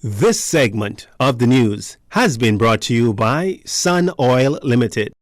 This segment of the news has been brought to you by Sun Oil Limited.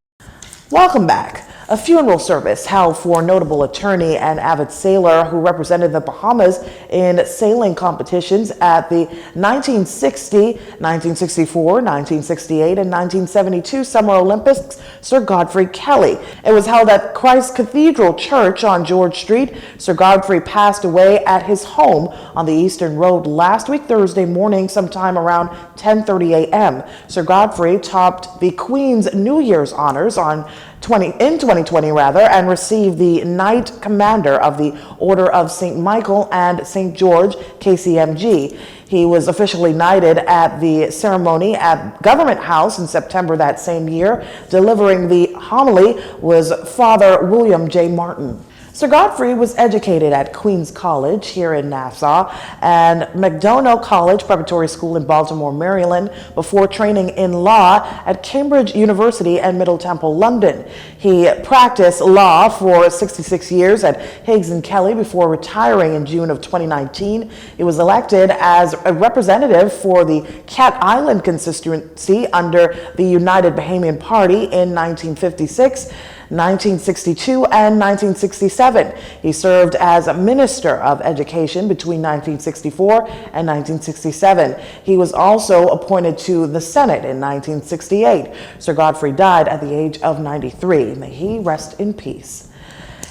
Welcome back. A funeral service held for notable attorney and avid sailor who represented the Bahamas in sailing competitions at the 1960, 1964, 1968, and 1972 Summer Olympics, Sir Godfrey Kelly. It was held at Christ Cathedral Church on George Street. Sir Godfrey passed away at his home on the Eastern Road last week Thursday morning sometime around 10:30 a.m. Sir Godfrey topped the Queen's New Year's honors in 2020 and received the Knight Commander of the Order of St. Michael and St. George, KCMG. He was officially knighted at the ceremony at Government House in September that same year. Delivering the homily was Father William J. Martin. Sir Godfrey was educated at Queens College here in Nassau and McDonough College Preparatory School in Baltimore, Maryland, before training in law at Cambridge University and Middle Temple, London. He practiced law for 66 years at Higgs and Kelly before retiring in June of 2019. He was elected as a representative for the Cat Island constituency under the United Bahamian Party in 1956. 1962 and 1967. He served as a Minister of Education between 1964 and 1967. He was also appointed to the Senate in 1968. Sir Godfrey died at the age of 93. May he rest in peace.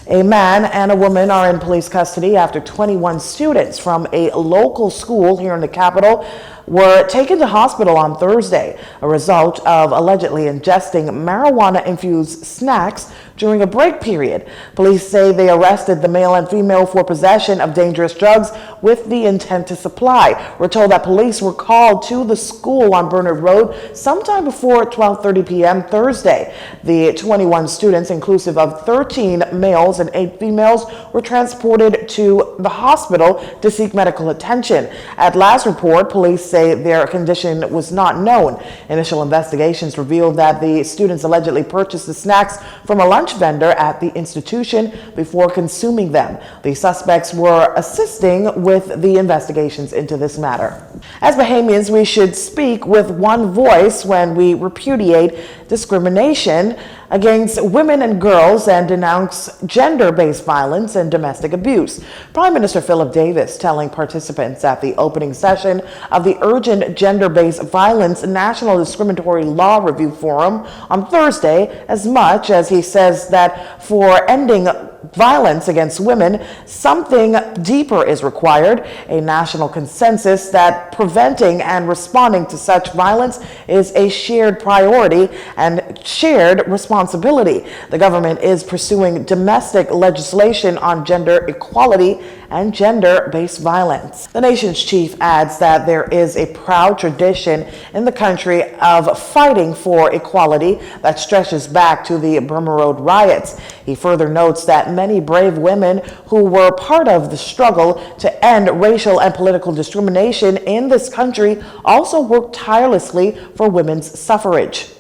A man and a woman are in police custody after 21 students from a local school here in the capital were taken to hospital on Thursday, a result of allegedly ingesting marijuana-infused snacks during a break period. Police say they arrested the male and female for possession of dangerous drugs with the intent to supply. We're told that police were called to the school on Bernard Road sometime before 12:30 p.m. Thursday. The 21 students, inclusive of 13 males and 8 females, were transported to the hospital to seek medical attention. At last report, police say their condition was not known. Initial investigations revealed that the students allegedly purchased the snacks from a lunch vendor at the institution before consuming them. The suspects were assisting with the investigations into this matter. As Bahamians, we should speak with one voice when we repudiate discrimination against women and girls and denounce gender-based violence and domestic abuse. Prime Minister Philip Davis telling participants at the opening session of the Urgent Gender-Based Violence National Discriminatory Law Review Forum on Thursday, as much as he says that for ending violence against women, something deeper is required, a national consensus that preventing and responding to such violence is a shared priority and shared responsibility. The government is pursuing domestic legislation on gender equality and gender-based violence. The nation's chief adds that there is a proud tradition in the country of fighting for equality that stretches back to the Burma Road riots. He further notes that many brave women who were part of the struggle to end racial and political discrimination in this country also worked tirelessly for women's suffrage.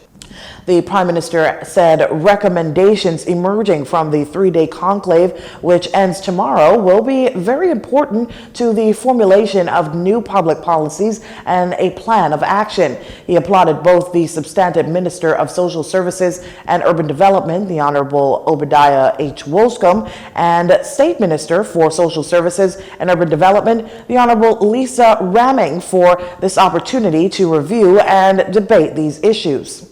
The Prime Minister said recommendations emerging from the 3-day conclave, which ends tomorrow, will be very important to the formulation of new public policies and a plan of action. He applauded both the substantive Minister of Social Services and Urban Development, the Honorable Obadiah H. Wolscombe, and State Minister for Social Services and Urban Development, the Honorable Lisa Ramming, for this opportunity to review and debate these issues.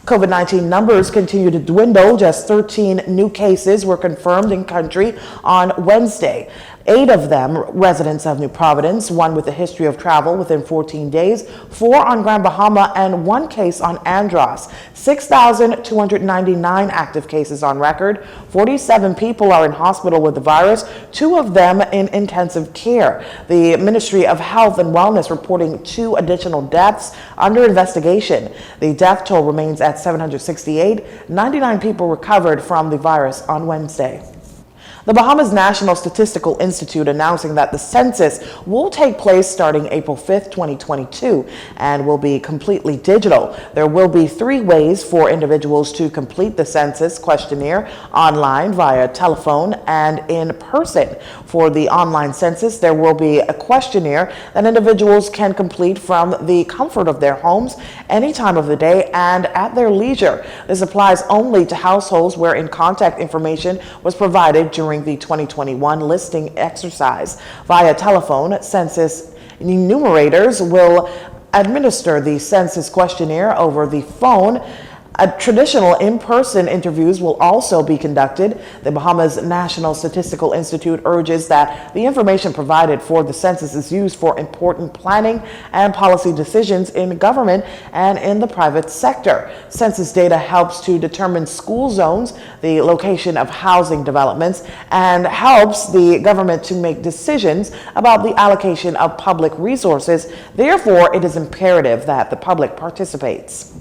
COVID-19 numbers continue to dwindle. Just 13 new cases were confirmed in country on Wednesday. 8 of them residents of New Providence, 1 with a history of travel within 14 days, 4 on Grand Bahama, and 1 case on Andros. 6,299 active cases on record. 47 people are in hospital with the virus, 2 of them in intensive care. The Ministry of Health and Wellness reporting 2 additional deaths under investigation. The death toll remains at 768. 99 people recovered from the virus on Wednesday. The Bahamas National Statistical Institute announcing that the census will take place starting April 5th, 2022, and will be completely digital. There will be 3 ways for individuals to complete the census questionnaire: online, via telephone, and in person. For the online census, there will be a questionnaire that individuals can complete from the comfort of their homes any time of the day and at their leisure. This applies only to households wherein contact information was provided during the 2021 listing exercise. Via telephone, census enumerators will administer the census questionnaire over the phone. Traditional in-person interviews will also be conducted. The Bahamas National Statistical Institute urges that the information provided for the census is used for important planning and policy decisions in government and in the private sector. Census data helps to determine school zones, the location of housing developments, and helps the government to make decisions about the allocation of public resources. Therefore, it is imperative that the public participates.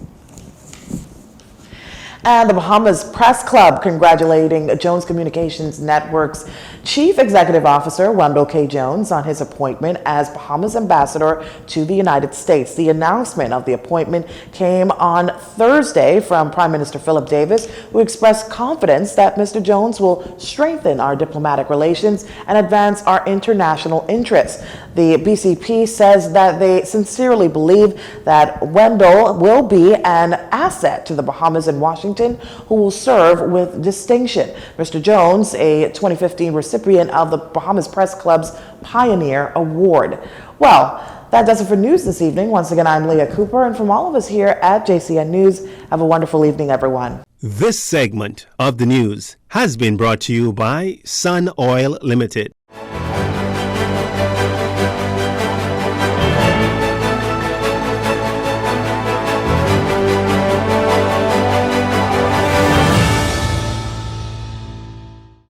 And the Bahamas Press Club congratulating Jones Communications Network's Chief Executive Officer Wendell K. Jones on his appointment as Bahamas Ambassador to the United States. The announcement of the appointment came on Thursday from Prime Minister Philip Davis, who expressed confidence that Mr. Jones will strengthen our diplomatic relations and advance our international interests. The BCP says that they sincerely believe that Wendell will be an asset to the Bahamas and Washington, who will serve with distinction. Mr. Jones, a 2015 recipient of the Bahamas Press Club's Pioneer Award. Well, that does it for news this evening. Once again, I'm Leah Cooper, and from all of us here at JCN News, have a wonderful evening, everyone. This segment of the news has been brought to you by Sun Oil Limited.